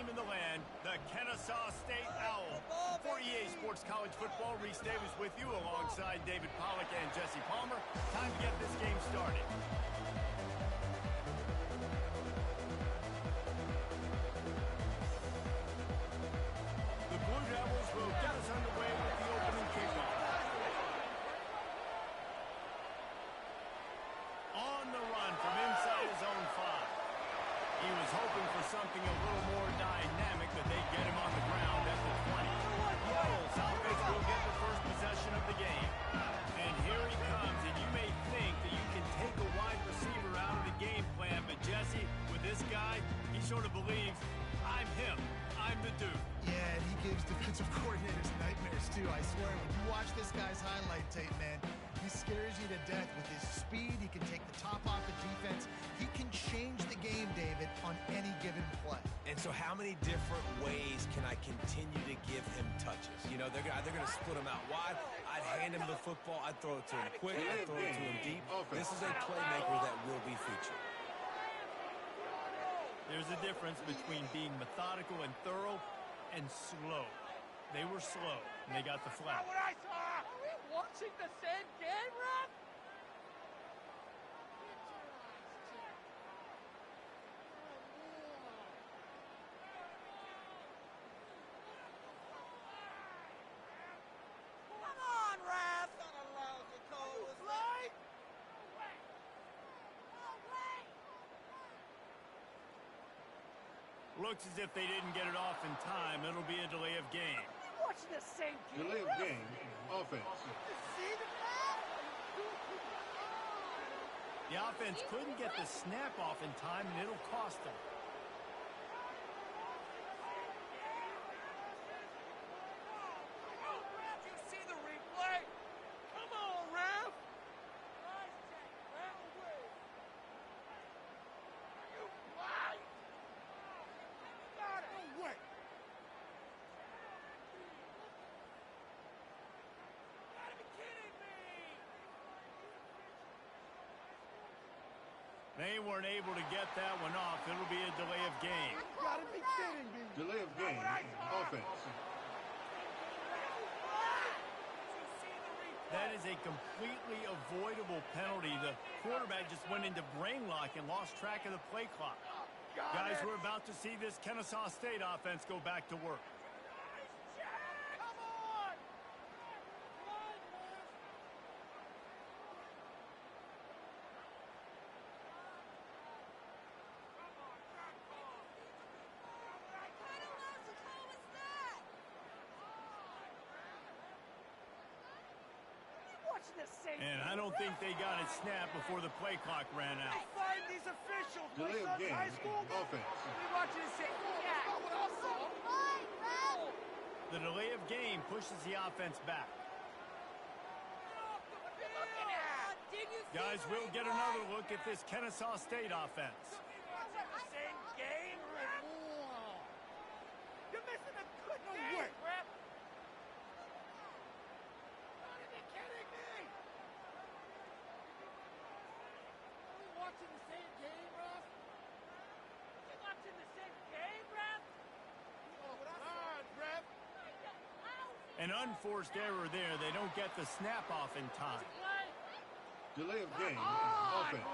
team in the land, the Kennesaw State Owls. For EA Sports College Football, Reese Davis with you alongside David Pollack and Jesse Palmer. Time to get this game started. The Blue Devils will get us underway with the opening kickoff. On the run from inside his own 5. He was hoping for something a little more dynamic, but they get him on the ground at the 20. The Owls offense will get the first possession of the game. And here he comes, and you may think that you can take a wide receiver out of the game plan, but Jesse, with this guy, he sort of believes, I'm him. I'm the dude. Yeah, and he gives defensive coordinators nightmares, too. I swear, when you watch this guy's highlight tape, man, he scares you to death with his speed. He can take the top off the defense. He can change the game, David, on any given play. And so how many different ways can I continue to give him touches? You know, they're going to split him out wide. I'd hand him the football. I'd throw it to him quick. I'd throw it to him deep. This is a playmaker that will be featured. There's a difference between being methodical and thorough and slow. They were slow, and they got the flag. What I saw! Are we watching the same game, Ref? Come on, Ref! Not a lousy call, was right? Looks as if they didn't get it off in time. It'll be a delay of game. Watching the same game. Delay of game, offense. See the ball? The offense couldn't get the snap off in time, and it'll cost them. Ref, you see the replay? Come on, Ref! Nice check, Ref. Are you blind? Got it. No way. You gotta be kidding me! They weren't able to get that one off. It'll be a delay of game. You gotta be kidding me! Delay of game, offense. That is a completely avoidable penalty. The quarterback just went into brain lock and lost track of the play clock. Guys, we're about to see this Kennesaw State offense go back to work. Come on! Watching the same And I don't think they got it snapped before the play clock ran out. Find these officials. My Delay of son's game, high school. offense. We watching the same. Yeah. What I saw. The delay of game pushes the offense back. Guys, we'll get another look at this Kennesaw State offense. Watching the same game, Ref. You're missing a good game, Ref. Gotta be kidding me! Are we watching the same game, Ref? You watching the same game, Ref? Hard, Ref. An unforced error there. They don't get the snap off in time. Delay of game, offense.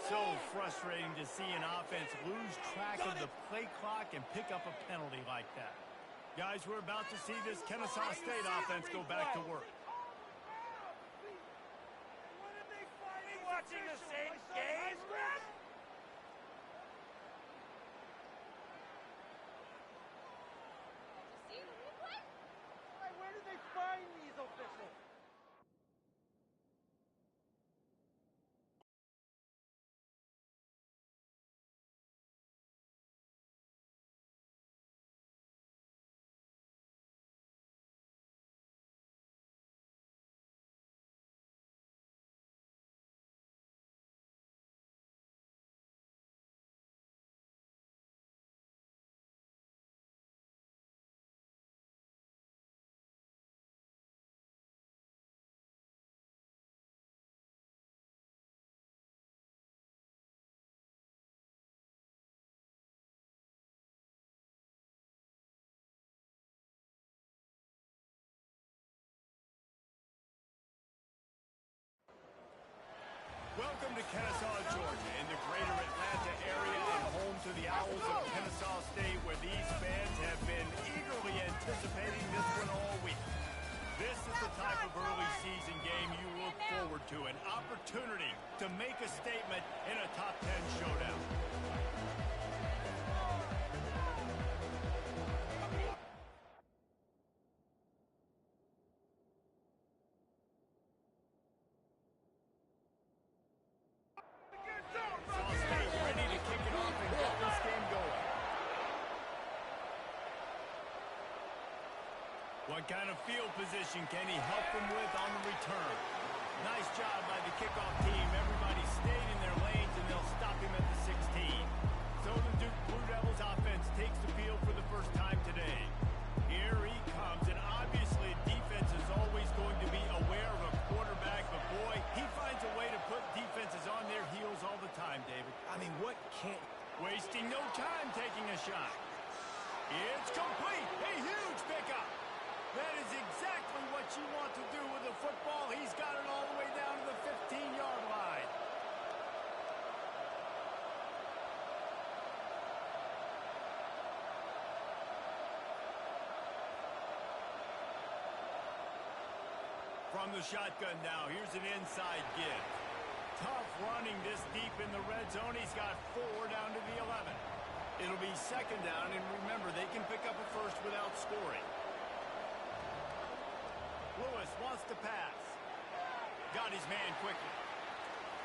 So frustrating to see an offense lose track of the play clock and pick up a penalty like that. Guys, we're about to see this Kennesaw State offense go back to work. Watching the same game, Ref? Where did they find these officials? Welcome to Kennesaw, Georgia, in the greater Atlanta area and home to the Owls of Kennesaw State, where these fans have been eagerly anticipating this one all week. This is the type of early season game you look forward to, an opportunity to make a statement in a top 10 showdown. What kind of field position can he help them with on the return? Nice job by the kickoff team. Everybody stayed in their lanes, and they'll stop him at the 16. So the Duke Blue Devils offense takes the field for the first time today. Here he comes, and obviously defense is always going to be aware of a quarterback, but boy, he finds a way to put defenses on their heels all the time, David. I mean, what can't... Wasting no time taking a shot. It's complete. A huge pickup. That is exactly what you want to do with a football. He's got it all the way down to the 15-yard line. From the shotgun now, here's an inside give. Tough running this deep in the red zone. He's got 4 down to the 11. It'll be second down, and remember, they can pick up a first without scoring. Lewis wants to pass. Got his man quickly.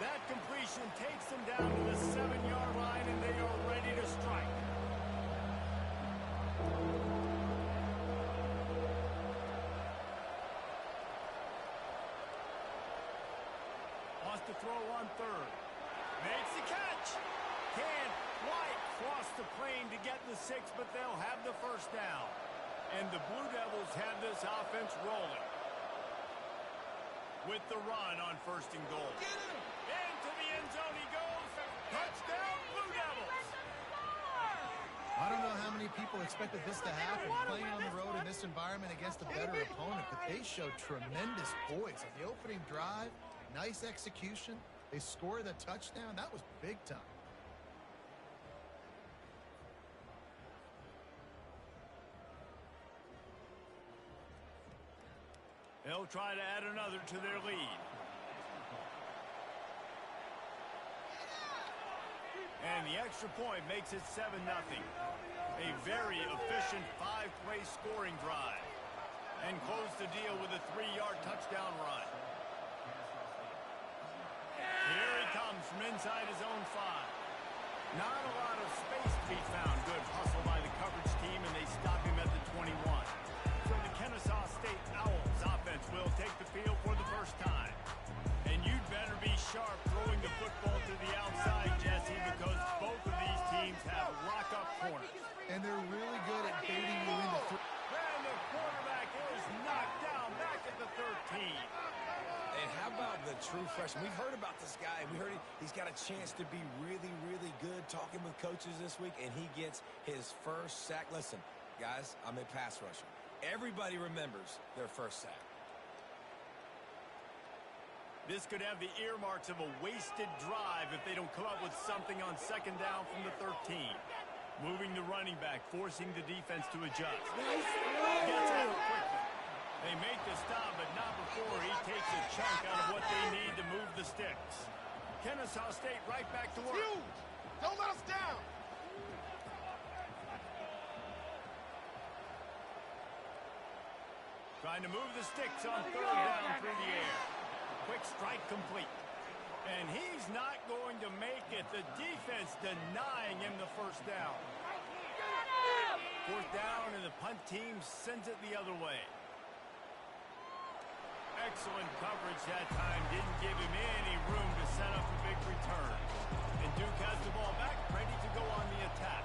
That completion takes them down to the 7-yard line, and they are ready to strike. Wants to throw on third. Makes the catch. Can't quite cross the plane to get the 6, but they'll have the first down. And the Blue Devils have this offense rolling. With the run on first and goal. Into the end zone he goes. Touchdown, Blue Devils. I don't know how many people expected this to happen, playing on the road in this environment against a better opponent, but they showed tremendous poise. On the opening drive, nice execution. They scored the touchdown. That was big time. They'll try to add another to their lead. And the extra point makes it 7-0. A very efficient 5-play scoring drive. And close the deal with a 3-yard touchdown run. Here he comes from inside his own 5. Not a lot of space to be found. Good hustle by the coverage team, and they stop him at the 21. So the Kennesaw State Owls offense will take the field for the first time. And you'd better be sharp throwing the football to the outside, Jesse, because both of these teams have lock-up corners. And they're really good at baiting you into And the quarterback is knocked down back at the 13. And how about the true freshman? We've heard about this guy. We heard he's got a chance to be really, really good. Talking with coaches this week, and he gets his first sack. Listen, guys, I'm a pass rusher. Everybody remembers their first sack. This could have the earmarks of a wasted drive if they don't come up with something on second down from the 13. Moving the running back, forcing the defense to adjust. Gets out quickly. They make the stop, but not before he takes a chunk out of what they need to move the sticks. Kennesaw State right back to work. Huge. Don't let us down. Trying to move the sticks on third down through the air. Quick strike complete. And he's not going to make it. The defense denying him the first down. Fourth down, and the punt team sends it the other way. Excellent coverage that time. Didn't give him any room to set up a big return. And Duke has the ball back, ready to go on the attack.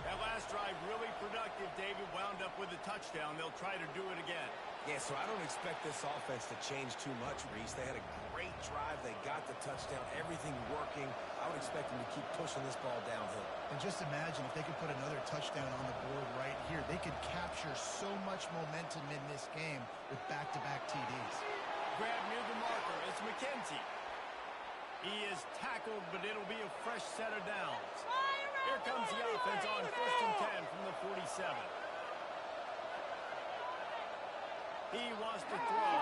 That last drive really productive. David wound up with a touchdown. They'll try to do it again. Yeah, so I don't expect this offense to change too much, Reese. They had a great drive. They got the touchdown. Everything working. I would expect them to keep pushing this ball downhill. And just imagine if they could put another touchdown on the board right here. They could capture so much momentum in this game with back-to-back TDs. Grab near the marker. It's McKenzie. He is tackled, but it'll be a fresh set of downs. Here comes the offense on 1st and 10 from the 47. He wants to throw.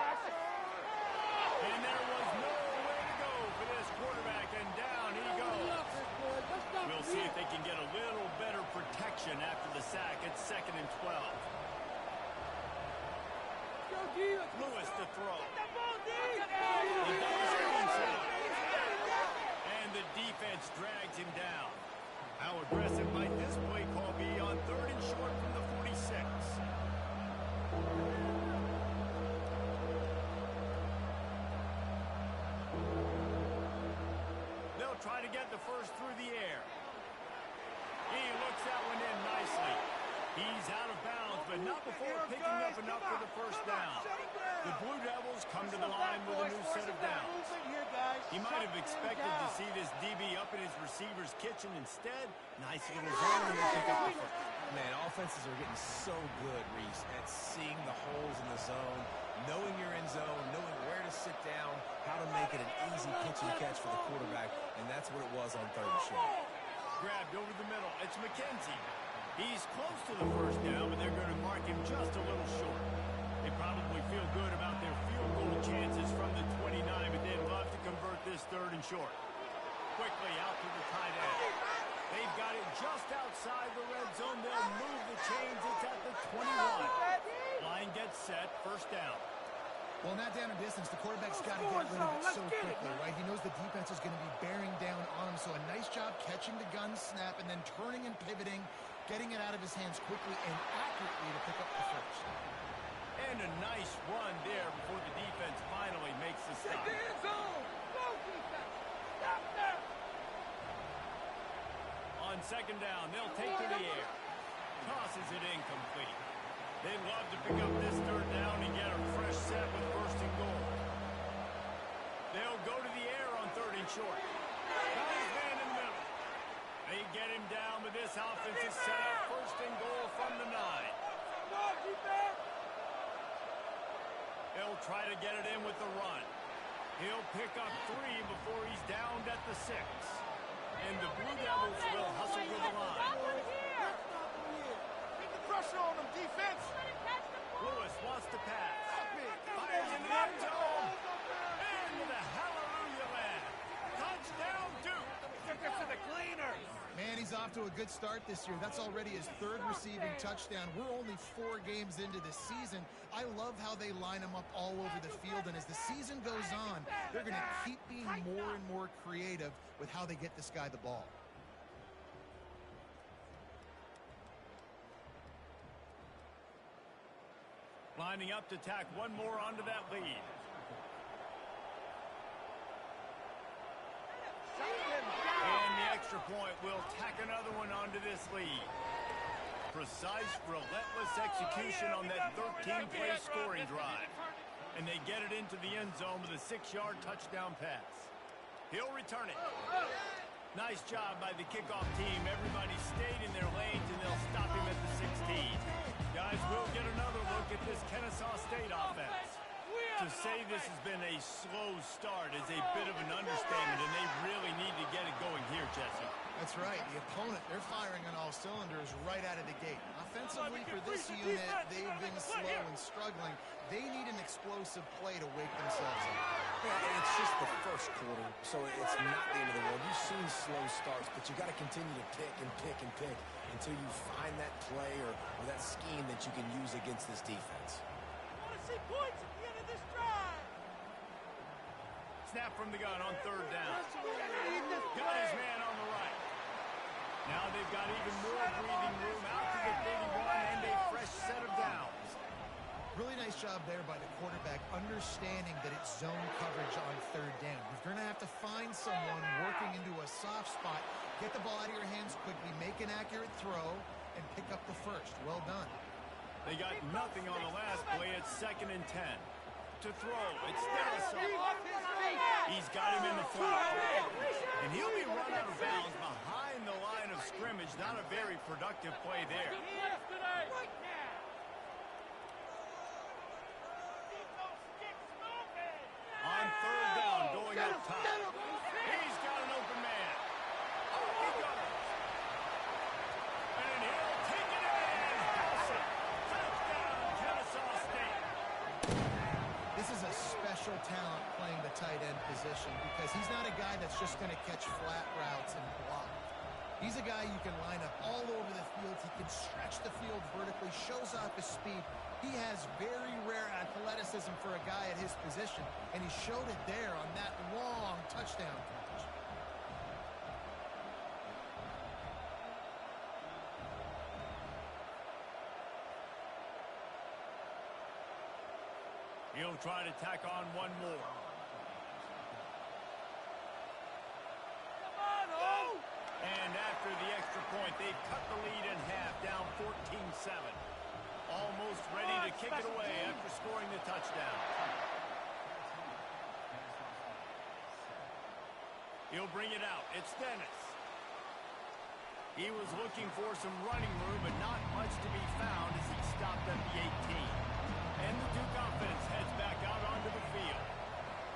And there was nowhere to go for this quarterback, and down he goes. We'll see if they can get a little better protection after the sack at 2nd and 12. Lewis to throw. And the defense drags him down. How aggressive might this play call be on 3rd and short from the 46? They'll try to get the first through the air. He looks that one in nicely. He's out of bounds, but not before picking up enough for the first down. The Blue Devils come to the line with a new set of downs. He might have expected to see this DB up in his receiver's kitchen. Instead, nice little zone and they pick up the first. Man, offenses are getting so good, Reese, at seeing the holes in the zone, knowing you're in zone, knowing where to sit down, how to make it an easy pitch and catch for the quarterback, and that's what it was on 3rd and short. Grabbed over the middle. It's McKenzie. He's close to the first down, but they're going to mark him just a little short. They probably feel good about their field goal chances from the 29, but they'd love to convert this 3rd and short. Quickly out to the tight end. They've got it just outside the red zone. They'll move the chains. It's at the 21. Line gets set. First down. Well, not down in distance. The quarterback's got to get rid of it so quickly, right? He knows the defense is going to be bearing down on him. So a nice job catching the gun snap and then turning and pivoting, getting it out of his hands quickly and accurately to pick up the first. And a nice run there before the defense finally makes the stop. On 2nd down, they'll take to the air. Tosses it incomplete. They'd love to pick up this 3rd down and get a fresh set with 1st and goal. They'll go to the air on 3rd and short. Got his man in the middle. They get him down, but this offense is set up 1st and goal from the 9. They'll try to get it in with the run. He'll pick up 3 before he's downed at the 6. And the Blue Devils will hustle to the line. Keep the pressure on them, defense. Lewis wants to pass. Fires in the end zone. Into the hallelujah land. Touchdown, Duke. Took us to the cleaner. Man, he's off to a good start this year. That's already his 3rd receiving touchdown. We're only 4 games into the season. I love how they line him up all over the field, and as the season goes on, they're going to keep being more and more creative with how they get this guy the ball. Lining up to tack one more onto that lead. And the extra point will tack another one onto this lead. Precise, relentless execution on that 13-play scoring drive. And they get it into the end zone with a 6-yard touchdown pass. He'll return it. Nice job by the kickoff team. Everybody stayed in their lanes, and they'll stop him at the 16. Guys, we'll get another look at this Kennesaw State offense. To say this has been a slow start is a bit of an understatement, and they really need to get it going here, Jesse. That's right. The opponent, they're firing on all cylinders right out of the gate. Offensively for this unit, they've been slow and struggling. They need an explosive play to wake themselves up. Well, it's just the first quarter, so it's not the end of the world. You've seen slow starts, but you got to continue to pick and pick and pick until you find that play or that scheme that you can use against this defense. I want to see points at the end of this drive. Snap from the gun on 3rd down. Got his man on the right. Now they've got even more breathing room out to the 31 and a fresh set of downs. Really nice job there by the quarterback, understanding that it's zone coverage on 3rd down. You're going to have to find someone working into a soft spot, get the ball out of your hands quickly, make an accurate throw, and pick up the first. Well done. They got nothing on the last play. It's 2nd and 10. To throw, it's Delisar. He's got him in the flat. And he'll be run out of bounds behind the line of scrimmage. Not a very productive play there. On 3rd down, going up top. He position because he's not a guy that's just going to catch flat routes and block. He's a guy you can line up all over the field. He can stretch the field vertically, shows off his speed. He has very rare athleticism for a guy at his position, and he showed it there on that long touchdown catch. He'll try to tack on one more. And after the extra point, they've cut the lead in half, down 14-7. Almost ready to kick it away after scoring the touchdown. He'll bring it out. It's Dennis. He was looking for some running room, but not much to be found as he stopped at the 18. And the Duke offense heads back out onto the field.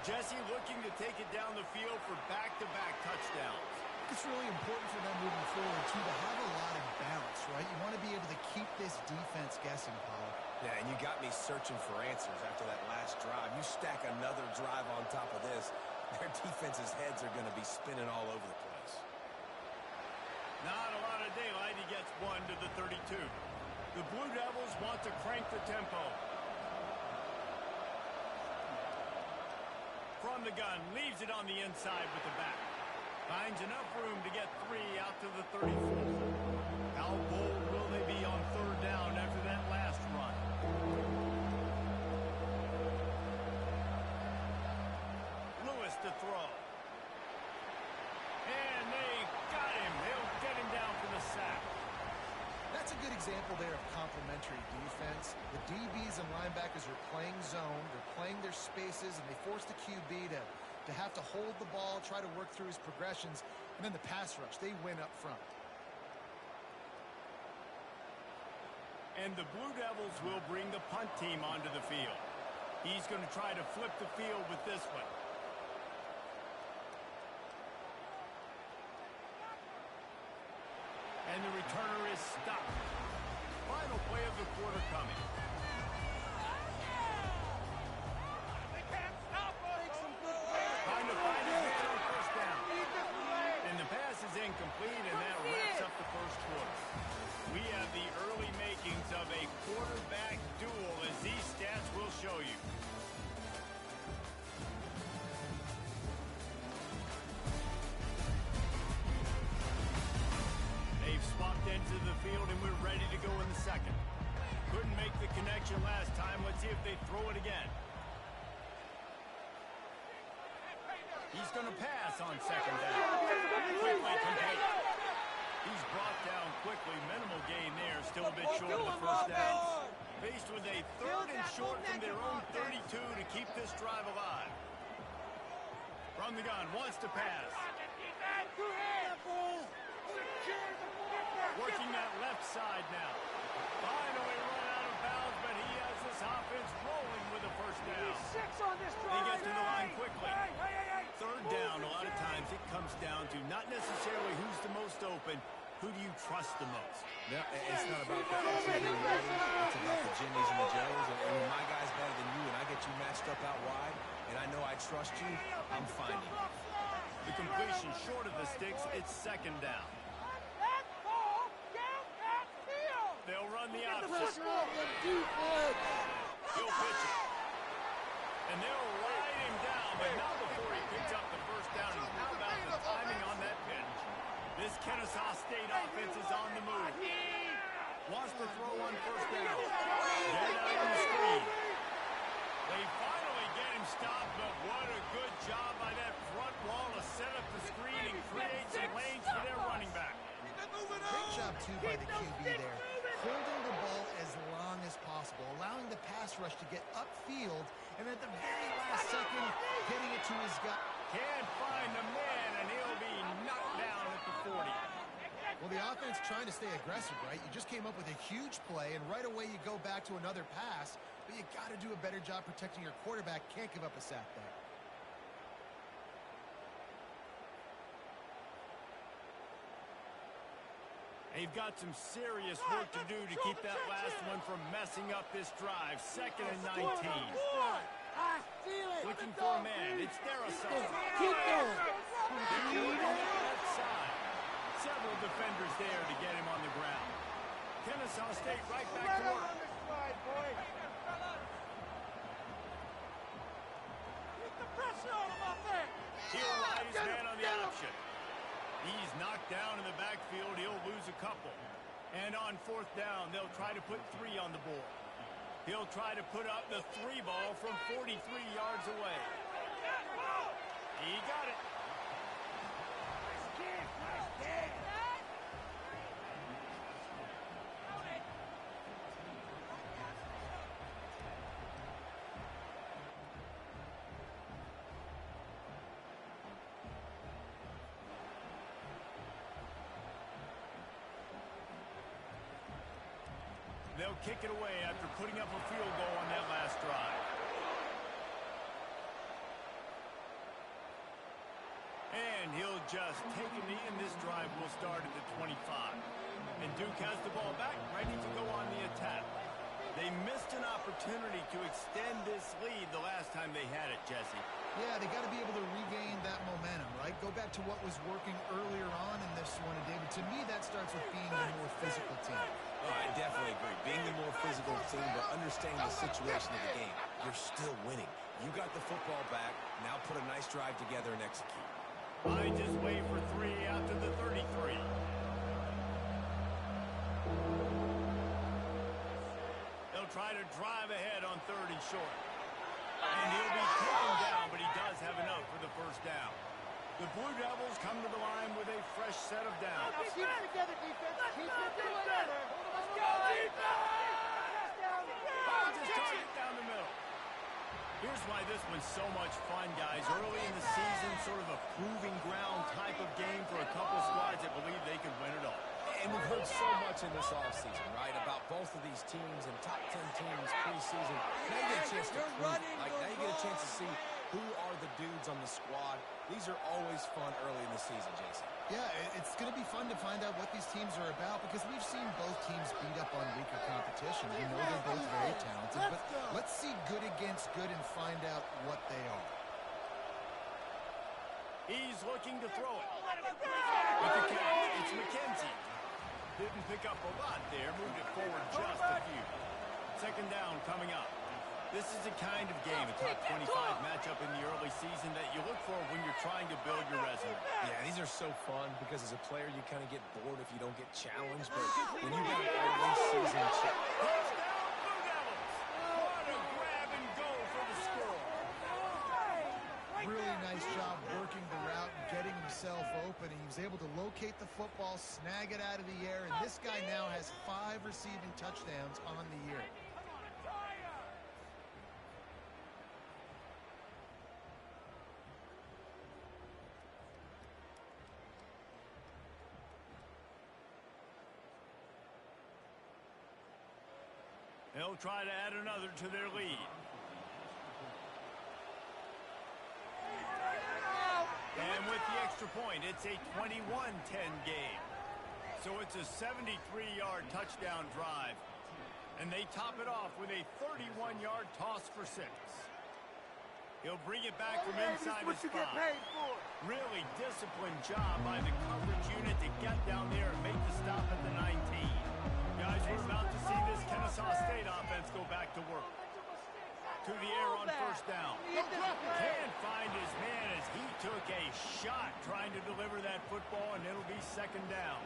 Jesse looking to take it down the field for back-to-back touchdowns. It's really important for them moving forward, too, to have a lot of balance, right? You want to be able to keep this defense guessing, Paul. Yeah, and you got me searching for answers after that last drive. You stack another drive on top of this, their defense's heads are going to be spinning all over the place. Not a lot of daylight. He gets one to the 32. The Blue Devils want to crank the tempo. From the gun, leaves it on the inside with the back. Finds enough room to get 3 out to the 34. How bold will they be on third down after that last run? Lewis to throw. And they got him. They'll get him down for the sack. That's a good example there of complementary defense. The DBs and linebackers are playing zone, they're playing their spaces, and they force the QB to have to hold the ball, try to work through his progressions, and then the pass rush, they win up front. And the Blue Devils will bring the punt team onto the field. He's going to try to flip the field with this one. And the returner is stopped. Final play of the quarter coming. Trying to find his man on first down. And the pass is incomplete, and that wraps up the first quarter. We have the early makings of a quarterback duel, as these stats will show you. They've swapped into the field, and we're ready to go in the second. Couldn't make the connection last time. Let's see if they throw it again. He's going to pass on second down. Quickly complete. He's brought down quickly. Minimal gain there. Still a bit short of the first down. Faced with a third and short from their own 32 to keep this drive alive. From the gun, wants to pass. Working that left side now. Finally run out of bounds, but he has this offense rolling with a first down. They get to the line quickly. Third down, a lot of times it comes down to not necessarily who's the most open, who do you trust the most? No, it's not about the X's and the O's. It's about the Jimmys and the Joes. And when my guy's better than you and I get you matched up out wide, and I know I trust you, I'm finding you. The completion short of the sticks, it's second down. They'll run the option. He'll pitch it. And they'll ride him down, but not before he picks up the first down. And how about the timing on that pitch? This Kennesaw State offense is on the move. Wants to throw on first down. Get it out on the screen. They finally get him stopped, but what a good job by that front wall to set up the screen and create some lanes for their running back. Great job, too, by the QB there. Holding the ball as long as possible, allowing the pass rush to get upfield, and at the very last second, getting it to his gut. Can't find the man, and he'll be knocked down at the 40. Well, the offense trying to stay aggressive, right? You just came up with a huge play, and right away you go back to another pass, but you got to do a better job protecting your quarterback. Can't give up a sack there. They've got some serious work to do to keep that last one from messing up this drive. Second and 19. Looking for a man. It's Darasol. Keep going. Left side. Several defenders there to get him on the ground. Kennesaw State right back to work. on this slide, boy. Keep the pressure on him up there. He'll ride his man on the option. He's knocked down in the backfield. He'll lose a couple. And on fourth down, they'll try to put 3 on the board. He'll try to put up the 3 ball from 43 yards away. He got it. They'll kick it away after putting up a field goal on that last drive. And he'll just take a knee, and this drive will start at the 25. And Duke has the ball back, ready to go on the attack. They missed an opportunity to extend this lead the last time they had it, Jesse. Yeah, they got to be able to regain that momentum, right? Go back to what was working earlier on in this one. And, David, to me, that starts with being the more physical team. Oh, I definitely agree. Being the more physical team, but understanding the situation of the game. You're still winning. You got the football back. Now put a nice drive together and execute. I just wait for 3 after the 33. They'll try to drive ahead on 3rd and short. And he'll be taken down, but he does have enough for the first down. The Blue Devils come to the line with a fresh set of downs. Now keep it together, defense. Keep it together. Let's go, defense! Just target down the middle. Here's why this one's so much fun, guys. Early in the season, sort of a proving ground type of game for a couple squads that believe they could win it all. And we've heard so much in this offseason, right, about both of these teams and top 10 teams preseason. Now you get a chance to prove, like, now you get a chance to see who are the dudes on the squad. These are always fun early in the season, Jason. Yeah, it's going to be fun to find out what these teams are about because we've seen both teams beat up on weaker competition. We know they're both very talented, but let's see good against good and find out what they are. He's looking to throw it. With the catch, it's McKenzie. Didn't pick up a lot there, moved it forward just a few. 2nd down coming up. This is the kind of game, a top 25 matchup in the early season that you look for when you're trying to build your resume. Yeah, these are so fun because as a player you kind of get bored if you don't get challenged, but when you got an early season challenge. Touchdown, Blue Devils! What a grab and go for the score. Really nice job working the route and getting himself open. He was able to locate the football, snag it out of the air, and this guy now has 5 receiving touchdowns on the year. They'll try to add another to their lead. And with the extra point, it's a 21-10 game. So it's a 73-yard touchdown drive. And they top it off with a 31-yard toss for 6. He'll bring it back from inside his spot. Really disciplined job by the coverage unit to get down there and make the stop at the 19. Guys, we're about to see this Kennesaw State offense go back to work. To the air on 1st down. Can't find his man as he took a shot trying to deliver that football, and it'll be 2nd down.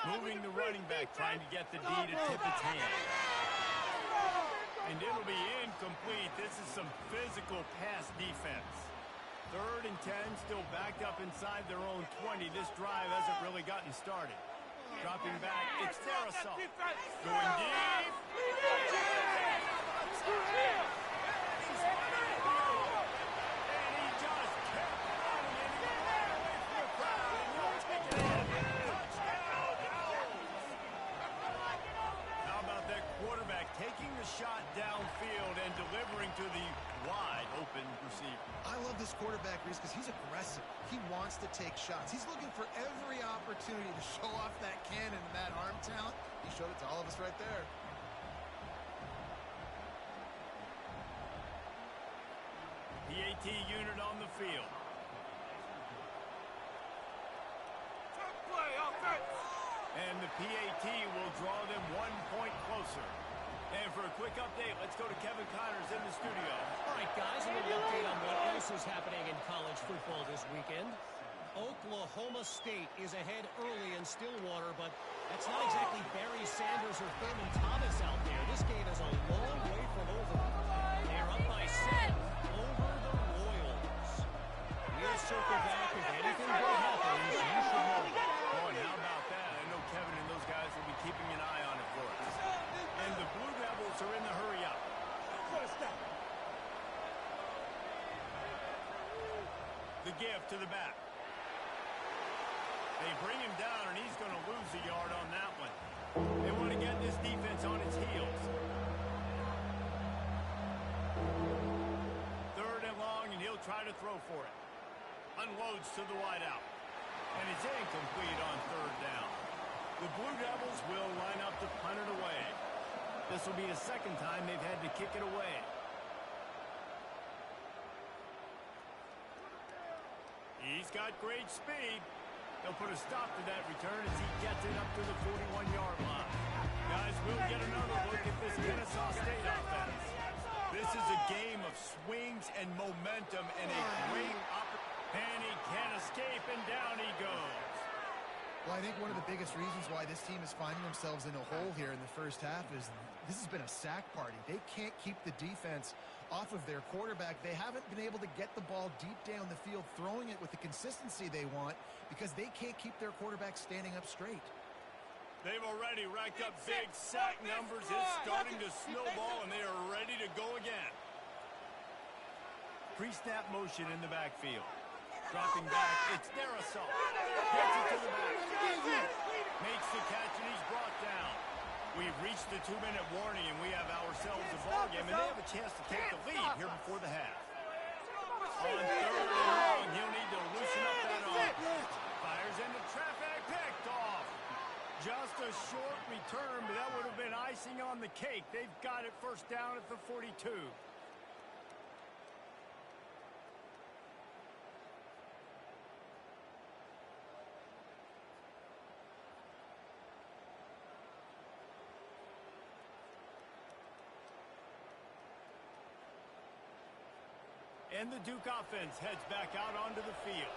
Moving the running back, trying to get the D to tip its hand. And it'll be incomplete. This is some physical pass defense. 3rd and 10, still backed up inside their own 20. This drive hasn't really gotten started. Dropping back, it's Darasol. Going deep. And he just kept running, and he ran away from the crowd, and he'll take it in. Touchdown, Owls! How about that quarterback taking the shot downfield and delivering to the wide open receiver? I love this quarterback, Reese, because he's aggressive. He wants to take shots. He's looking for every opportunity to show off that cannon and that arm talent. He showed it to all of us right there. PAT unit on the field. Play offense. And the PAT will draw them 1 point closer. And for a quick update, let's go to Kevin Connors in the studio. All right, guys, a little update on what else is happening in college football this weekend. Oklahoma State is ahead early in Stillwater, but that's not exactly Barry Sanders or Thurman Thomas out there. This game is a long way from over. They're up by 7 over the Royals. We'll circle back if anything good happens. You should know. Oh, and how about that? I know Kevin and those guys will be keeping an eye on it for us. And the Blue Devils are in the hurry up. The give to the back. They bring him down, and he's going to lose a yard on that one. They want to get this defense on its heels. 3rd and long, and he'll try to throw for it. Unloads to the wideout. And it's incomplete on 3rd down. The Blue Devils will line up to punt it away. This will be the 2nd time they've had to kick it away. He's got great speed. They'll put a stop to that return as he gets it up to the 41-yard line. Guys, we'll get another look at this Kennesaw State offense. This is a game of swings and momentum and a great opportunity. And he can't escape, and down he goes. Well, I think one of the biggest reasons why this team is finding themselves in a hole here in the first half is this has been a sack party. They can't keep the defense off of their quarterback. They haven't been able to get the ball deep down the field, throwing it with the consistency they want because they can't keep their quarterback standing up straight. They've already racked up big sack numbers. It's starting to snowball, and they are ready to go again. Pre-snap motion in the backfield. Dropping back, it's Darrisaw. Gets it to the back. Makes the catch, and he's brought down. We've reached the 2-minute warning, and we have ourselves a ball game, and they have a chance to take the lead here before the half. On 3rd and long, he'll need to loosen up that arm. Fires into traffic, picked off. Just a short return, but that would have been icing on the cake. They've got it 1st down at the 42. And the Duke offense heads back out onto the field.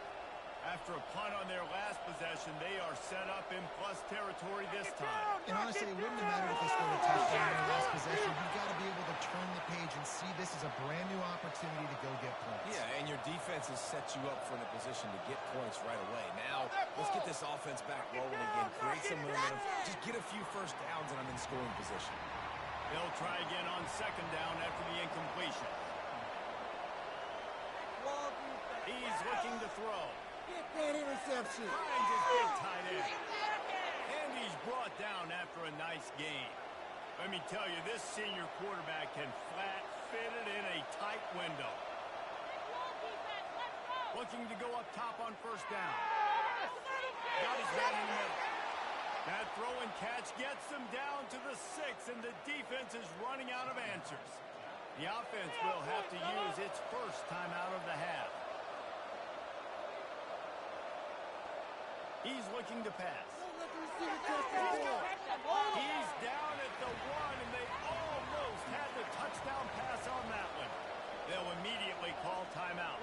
After a punt on their last possession, they are set up in plus territory this time. And honestly, it wouldn't have mattered if they scored a touchdown in their last possession. You've got to be able to turn the page and see this as a brand new opportunity to go get points. Yeah, and your defense has set you up for a position to get points right away. Now, let's get this offense back rolling again, create some momentum, just get a few 1st downs, and I'm in scoring position. They'll try again on 2nd down after the incompletion. He's looking to throw. Get that interception. Finds his big tight end. And he's brought down after a nice gain. Let me tell you, this senior quarterback can flat fit it in a tight window. Looking to go up top on 1st down. Got his man in the middle. That throw and catch gets them down to the 6, and the defense is running out of answers. The offense will have to use its 1st time out of the half. He's looking to pass. He's down at the 1, and they almost had the touchdown pass on that one. They'll immediately call timeout.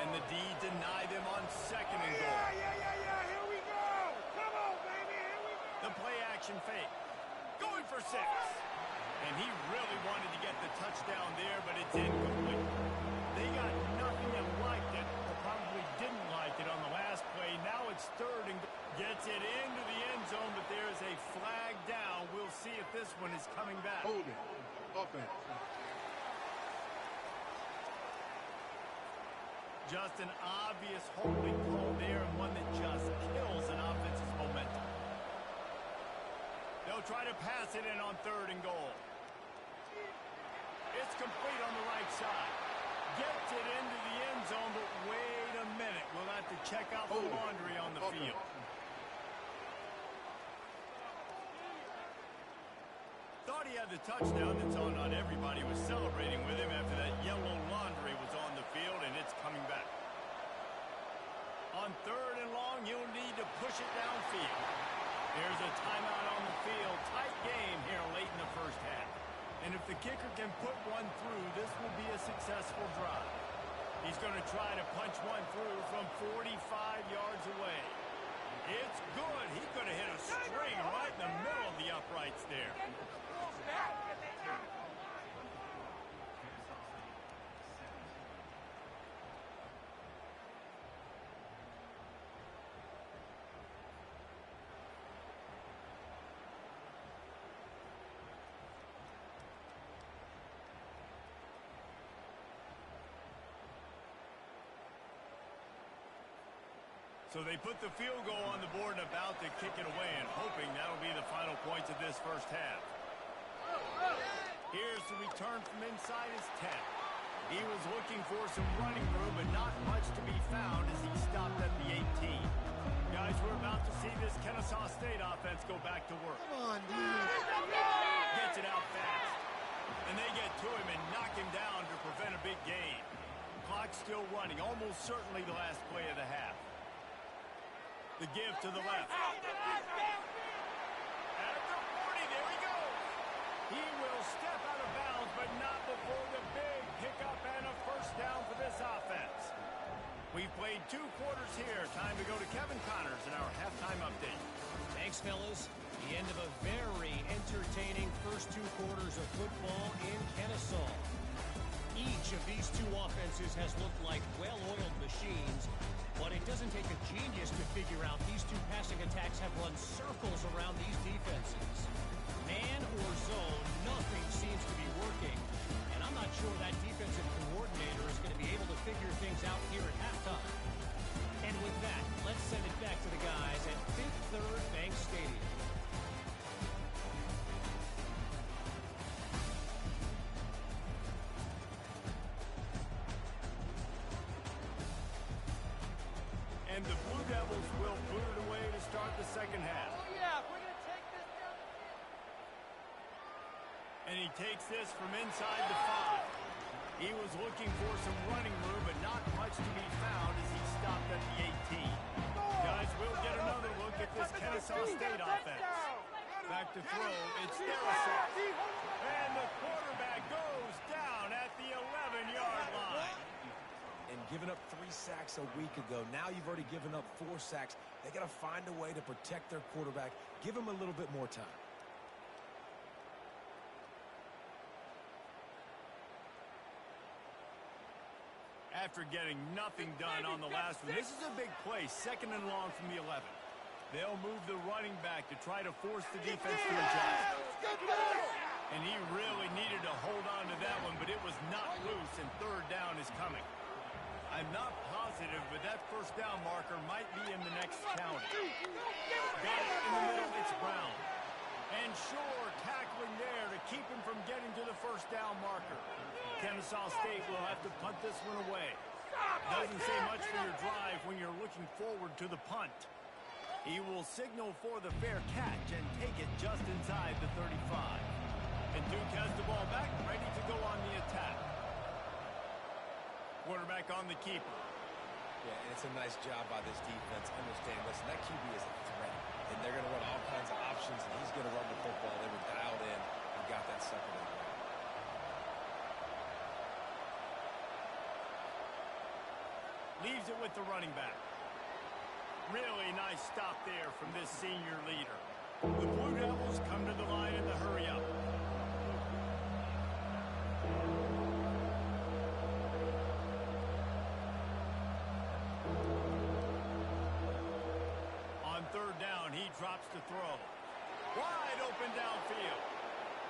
And the D deny them on 2nd and goal. Yeah, here we go. Come on, baby, here we go. The play action fake. Going for 6. And he really wanted to get the touchdown there, but it's incomplete. They got nothing and liked it, or probably didn't like it on the last play. Now it's 3rd and gets it into the end zone, but there is a flag down. We'll see if this one is coming back. Holding. Offense. Just an obvious holding call there, and one that just kills an offense's momentum. They'll try to pass it in on 3rd and goal. It's complete on the right side. Gets it into the end zone, but wait a minute. We'll have to check out the laundry on the field. Thought he had the touchdown. That's all. Not everybody was celebrating with him after that yellow laundry was on the can put one through, this will be a successful drive. He's going to try to punch one through from 45 yards away. It's good. He could have hit a string right in the middle of the uprights there. So they put the field goal on the board and about to kick it away, and hoping that'll be the final points of this first half. Here's the return from inside his 10. He was looking for some running room, but not much to be found as he stopped at the 18. Guys, we're about to see this Kennesaw State offense go back to work. Come on, dude. Gets it out fast. And they get to him and knock him down to prevent a big gain. Clock's still running, almost certainly the last play of the half. The give to the left. At the 40, there he goes. He will step out of bounds, but not before the big pickup and a first down for this offense. We've played 2 quarters here. Time to go to Kevin Connors in our halftime update. Thanks, fellas. The end of a very entertaining first 2 quarters of football in Kennesaw. Each of these 2 offenses has looked like well-oiled machines, but it doesn't take a genius to figure out these 2 passing attacks have run circles around these defenses. Man or zone, nothing seems to be working, and I'm not sure that defensive coordinator is going to be able to figure things out here at halftime. And with that, let's send it back to the guys at Fifth Third Bank Stadium. And the Blue Devils will boot it away to start the second half. Oh, yeah, we're going to take this down. And he takes this from inside the 5. He was looking for some running room, but not much to be found as he stopped at the 18. Guys, we'll get another look at this Kennesaw State offense. Back to throw, it's Darrisaw. And the quarterback goes down at the 11-yard line. And giving up 3 sacks a week ago. Now you've already given up 4 sacks. They got to find a way to protect their quarterback. Give him a little bit more time. After getting nothing done on the last one, this is a big play, 2nd and long from the 11. They'll move the running back to try to force the defense to adjust. And he really needed to hold on to that one, but it was not loose, and 3rd down is coming. I'm not positive, but that first down marker might be in the next county. Got it in the middle, it's Brown. And Shore tackling there to keep him from getting to the first down marker. Kennesaw State will have to punt this one away. Doesn't say much for your drive when you're looking forward to the punt. He will signal for the fair catch and take it just inside the 35. And Duke has the ball back, ready to go on the attack. Quarterback on the keeper. Yeah, and it's a nice job by this defense. Understand, listen, that QB is a threat, and they're going to run all kinds of options, and he's going to run the football. They were dialed in and got that second one. Leaves it with the running back. Really nice stop there from this senior leader. The Blue Devils come to the line in the hurry-up. On 3rd down, he drops to throw. Wide open downfield.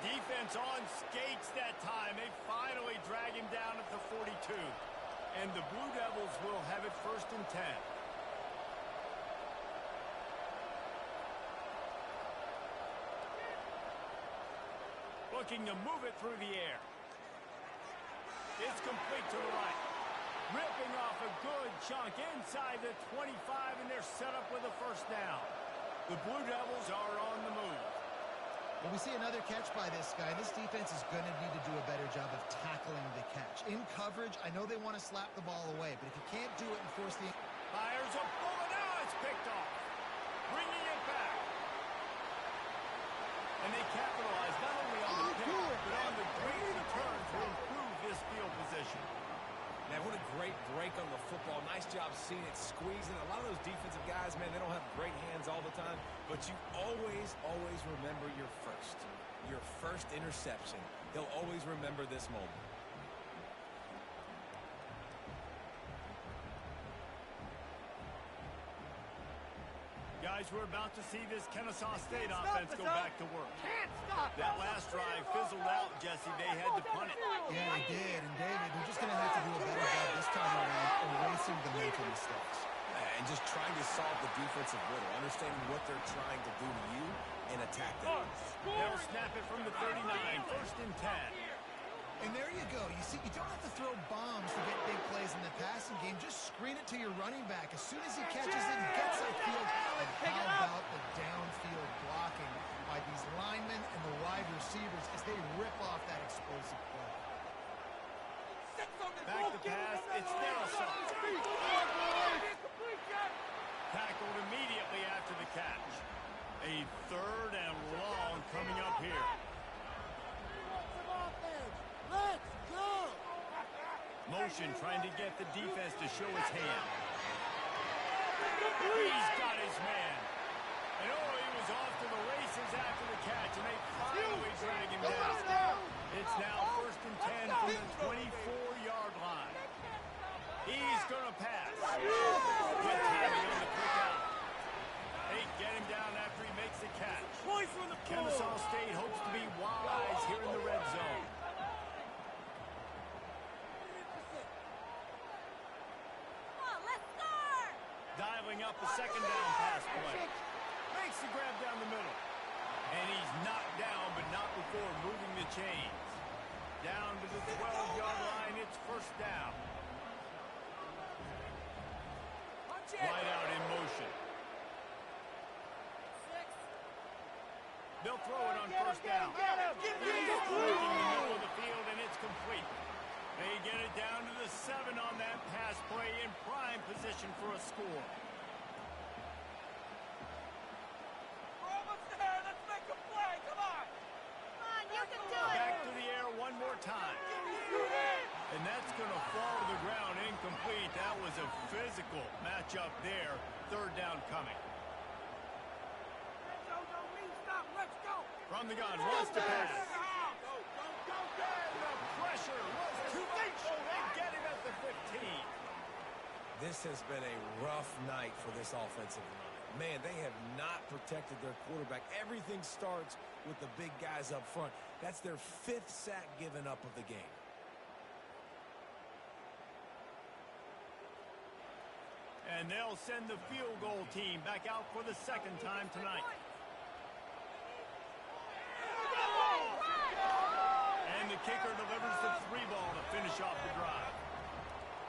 Defense on skates that time. They finally drag him down at the 42. And the Blue Devils will have it 1st and 10. Looking to move it through the air. It's complete to the right. Ripping off a good chunk inside the 25, and they're set up with a first down. The Blue Devils are on the move. When we see another catch by this guy, this defense is going to need to do a better job of tackling the catch. In coverage, I know they want to slap the ball away, but if you can't do it and force the... Fires a bullet. Now it's picked off. Bringing it back. And they capitalize not only on the pick, but on the great return to improve this field position. Man, what a great break on the football. Nice job seeing it squeezing. A lot of those defensive guys, man, they don't have great hands all the time, but you always remember your first interception. He'll always remember this moment. Guys, we're about to see this Kennesaw State offense go back to work. Can't stop That last drive fizzled out, Jesse. They had to punt it. Yeah, they did. And David, they're just going to have to do a better job this time around erasing the mental mistakes. And just trying to solve the defensive riddle, understanding what they're trying to do to you and attack them. They'll snap it from the 39, first and 10. And there you go. You see, you don't have to throw bombs to get big plays in the passing game. Just screen it to your running back. As soon as he catches it, he gets upfield. And how about the downfield blocking by these linemen and the wide receivers as they rip off that explosive play? Back to pass, it's Nelson. Tackled immediately after the catch. A third and long coming up here. Let's go! Motion trying to get the defense to show his hand. He's got his man. And he was off to the races after the catch, and they finally drag him down. It's now first and 10 from the 24-yard line. He's going to pass. Good timing on the quick out. They get him down after he makes the catch. Kennesaw State hopes to be wise here in the red zone. Dialing up a second down pass play. Makes the grab down the middle. And he's knocked down, but not before moving the chains. Down to the 12-yard line, it's first down. Wide out in motion. They'll throw it on first down. He's breaking the middle of the field, and it's complete. They get it down to the 7 on that pass play in prime position for a score. We're almost there. Let's make a play. Come on. Come on, you can do it. Back to the air one more time. And that's going to fall to the ground incomplete. That was a physical matchup there. Third down coming. Let's go. From the gun, wants to pass. The pressure was too much. They get him at the 15. This has been a rough night for this offensive line. Man, they have not protected their quarterback. Everything starts with the big guys up front. That's their 5th sack given up of the game. And they'll send the field goal team back out for the second time tonight. And the kicker delivers the 3 ball to finish off the drive.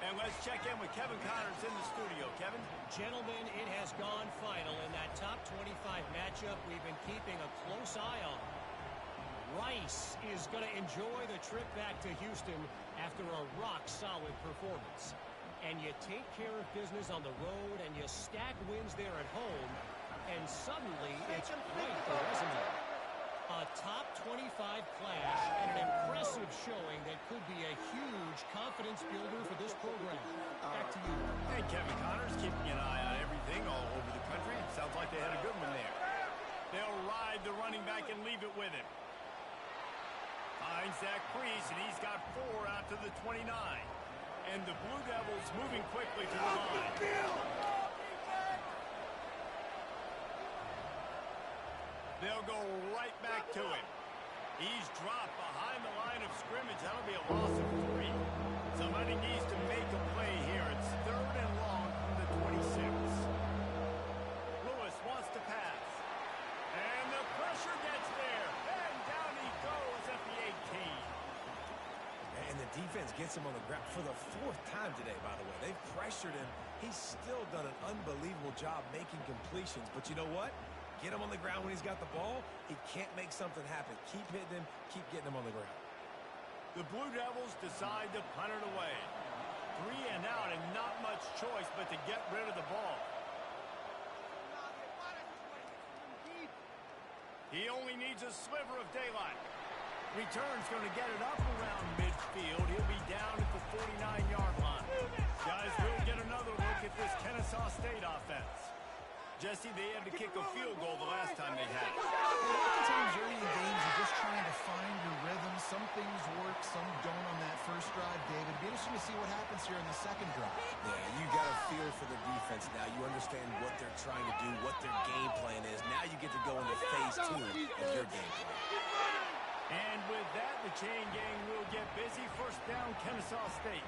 And let's check in with Kevin Connors in the studio. Kevin? Gentlemen, it has gone final in that top 25 matchup we've been keeping a close eye on. Rice is going to enjoy the trip back to Houston after a rock-solid performance. And you take care of business on the road and you stack wins there at home, and suddenly it's quite the resume. A top 25 clash and an impressive showing that could be a huge confidence builder for this program. Back to you. Hey, Kevin Connors keeping an eye on everything all over the country. Sounds like they had a good one there. They'll ride the running back and leave it with him. Finds Zach Priest, and he's got 4 out to the 29. And the Blue Devils moving quickly to the line. They'll go right back to him. He's dropped behind the line of scrimmage. That'll be a loss of 3. Somebody needs to make a play here. It's 3rd and long from the 26. Lewis wants to pass. And the pressure gets there. And down he goes at the 18. And the defense gets him on the ground for the 4th time today, by the way. They've pressured him. He's still done an unbelievable job making completions. But you know what? Get him on the ground when he's got the ball. He can't make something happen. Keep hitting him. Keep getting him on the ground. The Blue Devils decide to punt it away. 3 and out and not much choice but to get rid of the ball. He only needs a sliver of daylight. Return's going to get it up around midfield. He'll be down at the 49-yard line. Guys, we'll get another look at this Kennesaw State offense. Jesse, they had to kick a field goal the last time they had it. Oftentimes early in games, you're just trying to find your rhythm. Some things work, some don't on that first drive, David. It'd be interesting to see what happens here in the second drive. Yeah, you got a feel for the defense now. You understand what they're trying to do, what their game plan is. Now you get to go into phase 2 of your game plan. And with that, the chain gang will get busy. First down, Kennesaw State.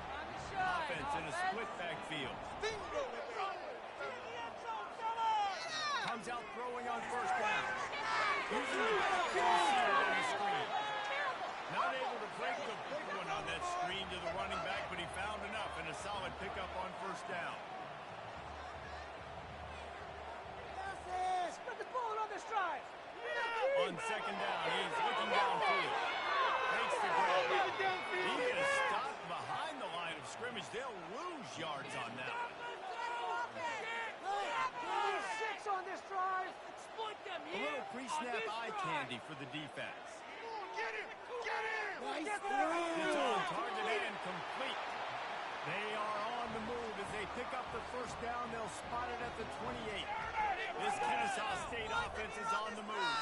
Offense in a split backfield. Comes out throwing on first down. Using the receiver on the screen. Not able to break the big one on that screen to the running back, but he found enough and a solid pickup on first down. Put the ball on this drive. On second down, he's looking downfield. Makes the grab. He is stopped behind the line of scrimmage. They'll lose yards on that. 6 on this drive. Exploit them A here. little pre-snap eye candy for the defense. Get him! Get him! It's on target and complete. They are on the move as they pick up the first down. They'll spot it at the 28. This Kennesaw State offense is on the move.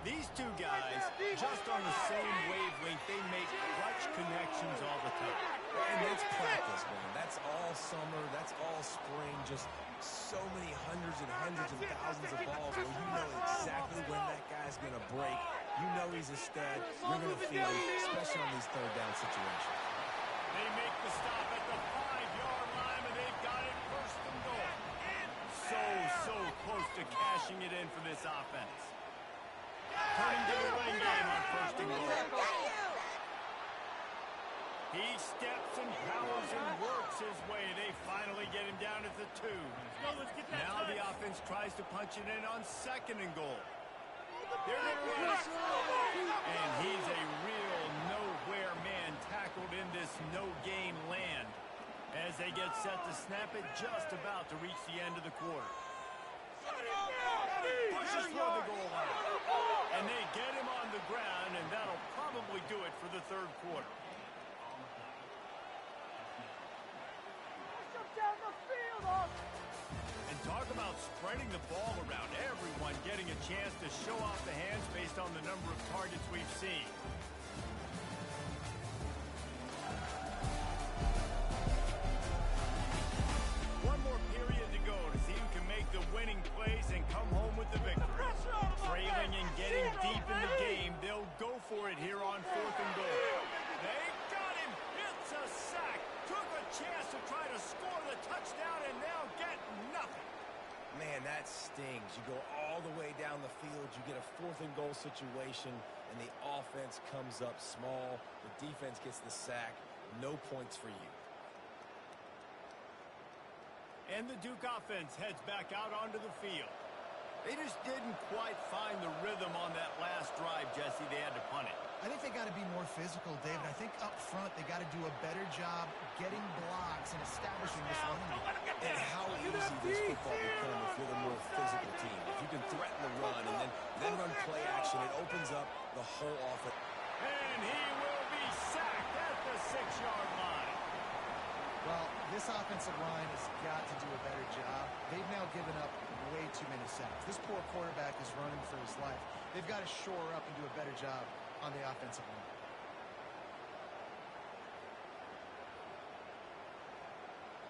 These two guys, just on the same wavelength, they make clutch connections all the time. And that's practice, man. That's all summer. That's all spring. Just so many hundreds and thousands of balls where you know exactly when that guy's going to break. You know he's a stud. You're going to feel him, especially on these third down situations. They make the stop at the 5-yard line, and they've got it first and goal. So close to cashing it in for this offense. Turning to the running game on first and goal. He steps and powers and works his way. They finally get him down at the 2. Now the offense tries to punch it in on second and goal. They're going to run it. And he's a real nowhere man tackled in this no-gain land as they get set to snap it just about to reach the end of the quarter. Pushes through the goal line. And they get him on the ground, and that'll probably do it for the third quarter. Down the field. And talk about spreading the ball around. Everyone getting a chance to show off the hands based on the number of targets we've seen. One more period to go to see who can make the winning plays and come home with the victory. Trailing and getting deep in the game, they'll go for it here on fourth and goal. They got him. It's a sack. Took a chance to try to score the touchdown and now get nothing. Man, that stings. You go all the way down the field, you get a fourth and goal situation, and the offense comes up small. The defense gets the sack. No points for you. And the Duke offense heads back out onto the field. They just didn't quite find the rhythm on that last drive, Jesse. They had to punt it. I think they got to be more physical, David. I think up front they got to do a better job getting blocks and establishing this running game. And how easy does football become if you're the more physical team? If you can threaten the run and then run play action, it opens up the whole offense. And he will be sacked at the 6-yard line. Well, this offensive line has got to do a better job. They've now given up way too many sacks. This poor quarterback is running for his life. They've got to shore up and do a better job on the offensive line.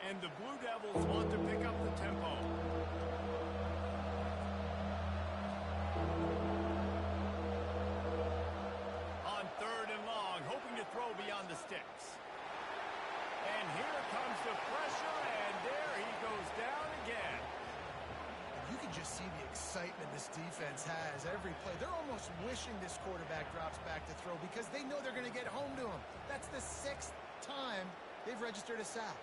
And the Blue Devils want to pick up the tempo. On third and long, hoping to throw beyond the sticks. And here comes the pressure, and there he goes down again. You can just see the excitement this defense has every play. They're almost wishing this quarterback drops back to throw because they know they're going to get home to him. That's the 6th time they've registered a sack.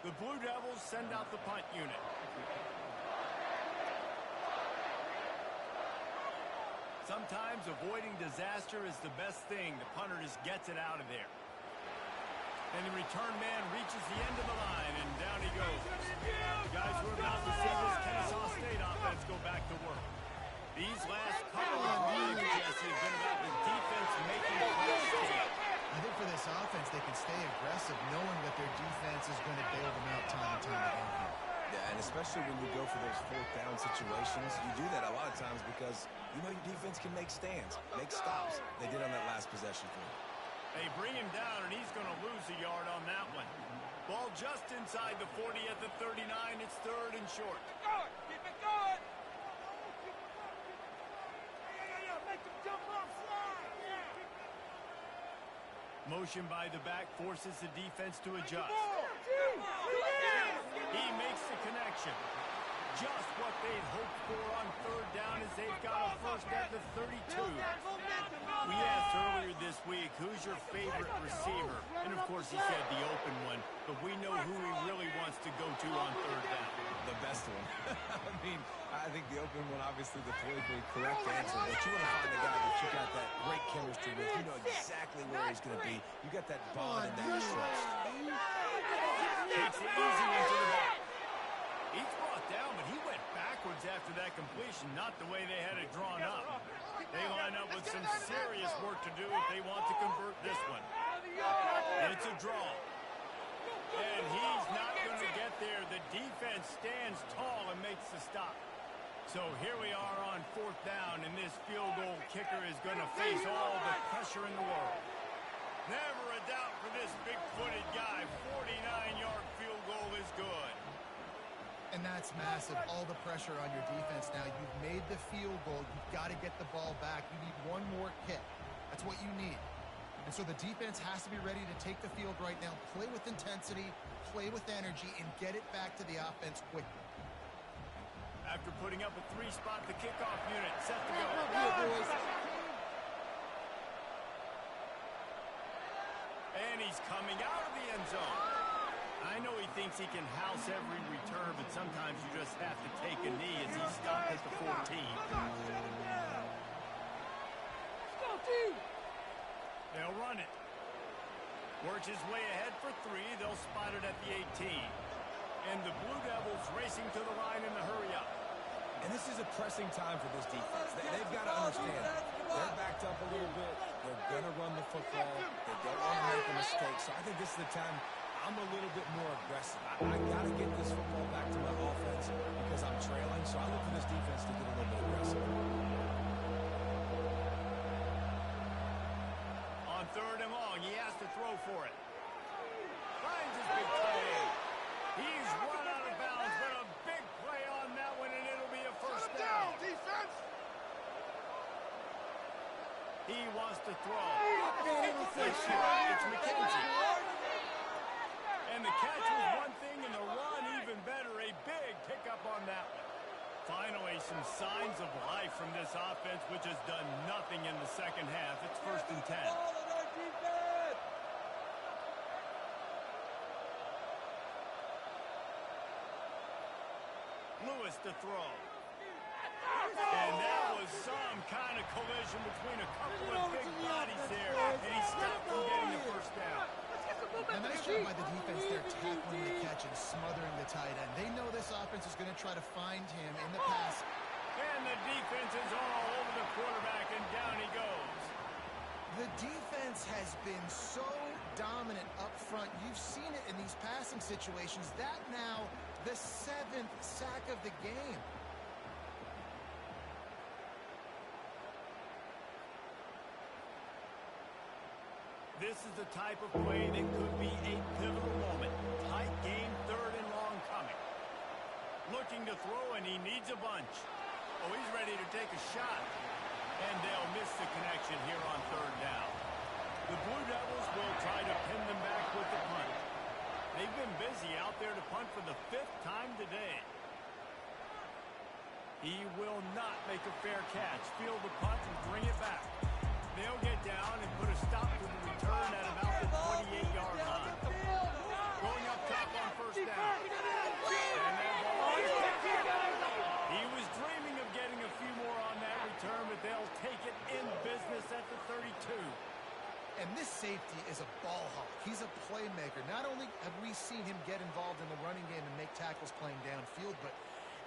The Blue Devils send out the punt unit. Sometimes avoiding disaster is the best thing. The punter just gets it out of there. And the return man reaches the end of the line, and down he goes. Guys, we're about to see this Kennesaw State offense go back to work. These last couple of drives, Jesse, have been about the defense making plays. I think for this offense, they can stay aggressive knowing that their defense is going to bail them out time and time again. Yeah, and especially when you go for those fourth down situations, you do that a lot of times because you know your defense can make stands, make stops. They did on that last possession for him. They bring him down, and he's going to lose a yard on that one. Ball just inside the 40 at the 39. It's third and short. Keep it going. Make him jump off slide. Motion by the back forces the defense to adjust. He makes the connection. Just what they'd hoped for on third down as they've got a first at the 32. We asked earlier this week, who's your favorite receiver? And of course he said the open one, but we know who he really wants to go to on third down. The best one. I mean, I think the open one, obviously the politically correct answer, but you want to find a guy that you got that great chemistry with. You know exactly where he's going to be. You got that bond and that trust. Takes it easy into the back. He's brought down, but he went backwards after that completion, not the way they had it drawn up. They line up with some serious work to do if they want to convert this one. It's a draw. And he's not going to get there. The defense stands tall and makes the stop. So here we are on fourth down, and this field goal kicker is going to face all the pressure in the world. Never a doubt for this big-footed guy. 49-yard field goal is good. And that's massive. All the pressure on your defense now. You've made the field goal. You've got to get the ball back. You need one more kick. That's what you need. And so the defense has to be ready to take the field right now, play with intensity, play with energy, and get it back to the offense quickly. After putting up a three-spot, the kickoff unit set to go. And he's coming out of the end zone. I know he thinks he can house every return, but sometimes you just have to take a knee as he stopped at the 14. They'll run it. Works his way ahead for three. They'll spot it at the 18. And the Blue Devils racing to the line in the hurry up. And this is a pressing time for this defense. They've got to understand they're backed up a little bit. They're going to run the football. They don't want to make a mistake. So I think this is the time I'm a little bit more aggressive. I got to get this football back to my offense because I'm trailing. So I look for this defense to get a little bit aggressive. On third and long, he has to throw for it. Finds his big tight end. He's run out of bounds, but a big play on that one, and it'll be a first down. Defense. He wants to throw. It's McKenzie. And the catch was one thing, and the run even better. A big pickup on that one. Finally, some signs of life from this offense, which has done nothing in the second half. It's first and 10. Lewis to throw. And that was some kind of collision between a couple of big bodies there, and he stopped from getting the first down. A nice job by the defense there, tackling the catch and smothering the tight end. They know this offense is going to try to find him in the pass. And the defense is all over the quarterback, and down he goes. The defense has been so dominant up front. You've seen it in these passing situations. That now, the 7th sack of the game. This is the type of play that could be a pivotal moment. Tight game, third and long coming. Looking to throw, and he needs a bunch. Oh, he's ready to take a shot. And they'll miss the connection here on third down. The Blue Devils will try to pin them back with the punt. They've been busy out there to punt for the 5th time today. He will not make a fair catch. Field the punt and bring it back. They'll get down and put a stop to the return at about the 28-yard line. Going up top on first down. And that ball is picked. He was dreaming of getting a few more on that return, but they'll take it in business at the 32. And this safety is a ball hawk. He's a playmaker. Not only have we seen him get involved in the running game and make tackles playing downfield, but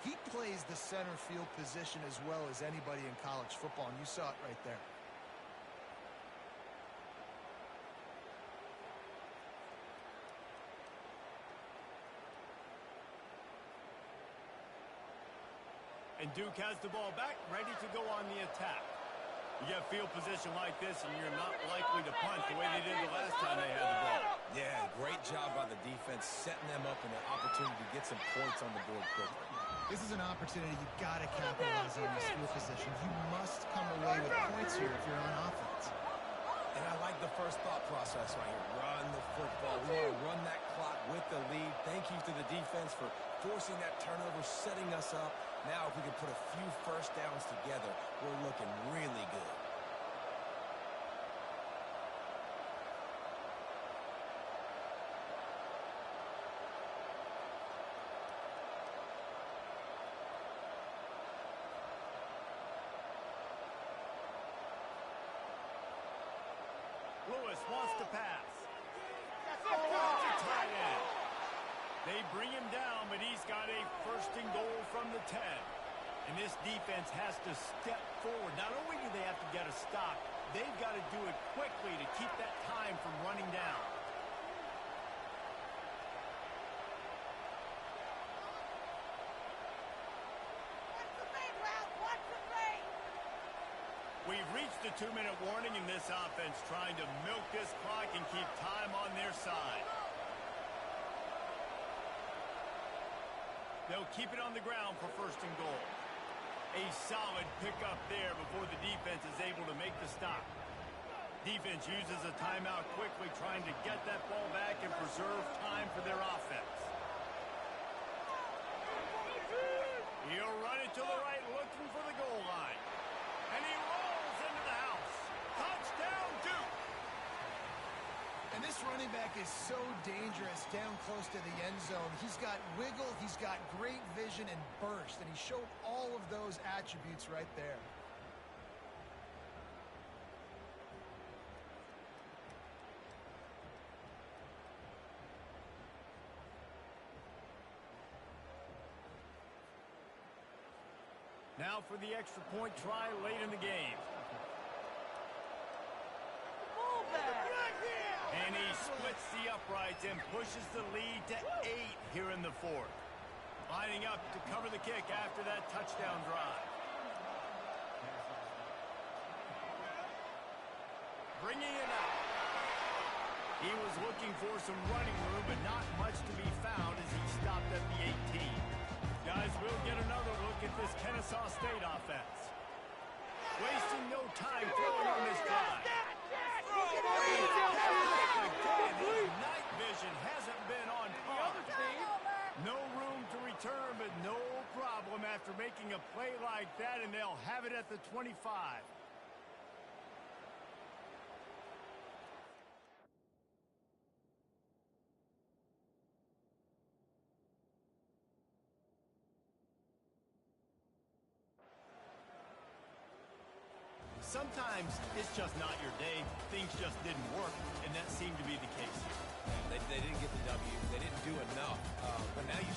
he plays the center field position as well as anybody in college football, and you saw it right there. And Duke has the ball back, ready to go on the attack. You get field position like this, and you're not likely to punt the way they did the last time they had the ball. Yeah, great job by the defense, setting them up in an opportunity to get some points on the board quickly. This is an opportunity you got to capitalize on this field position. You must come away with points here if you're on offense. And I like the first thought process right here. Run the football. We want to run that clock with the lead. Thank you to the defense for forcing that turnover, setting us up. Now, if we can put a few first downs together, we're looking really good. Lewis wants to pass. To tight end. They bring him down, but he's got a first and goal from the 10. And this defense has to step forward. Not only do they have to get a stop, they've got to do it quickly to keep that time from running down. We've reached the 2-minute warning in this offense, trying to milk this clock and keep time on their side. They'll keep it on the ground for first and goal. A solid pickup there before the defense is able to make the stop. Defense uses a timeout quickly, trying to get that ball back and preserve time for their offense. He'll run it to the right, looking for the goal line. And he rolls into the house. Touchdown, Duke! And this running back is so dangerous down close to the end zone. He's got wiggle, he's got great vision and burst, and he showed all of those attributes right there. Now for the extra point try late in the game. And he splits the uprights and pushes the lead to 8 here in the fourth. Lining up to cover the kick after that touchdown drive. Bringing it up. He was looking for some running room, but not much to be found as he stopped at the 18. Guys, we'll get another look at this Kennesaw State offense. Wasting no time throwing on this drive. His night vision hasn't been on par. No room to return, but no problem after making a play like that, and they'll have it at the 25. Sometimes it's just not your day. Things just didn't work, and that seemed to be the case here. They didn't get the W. They didn't do enough. But now you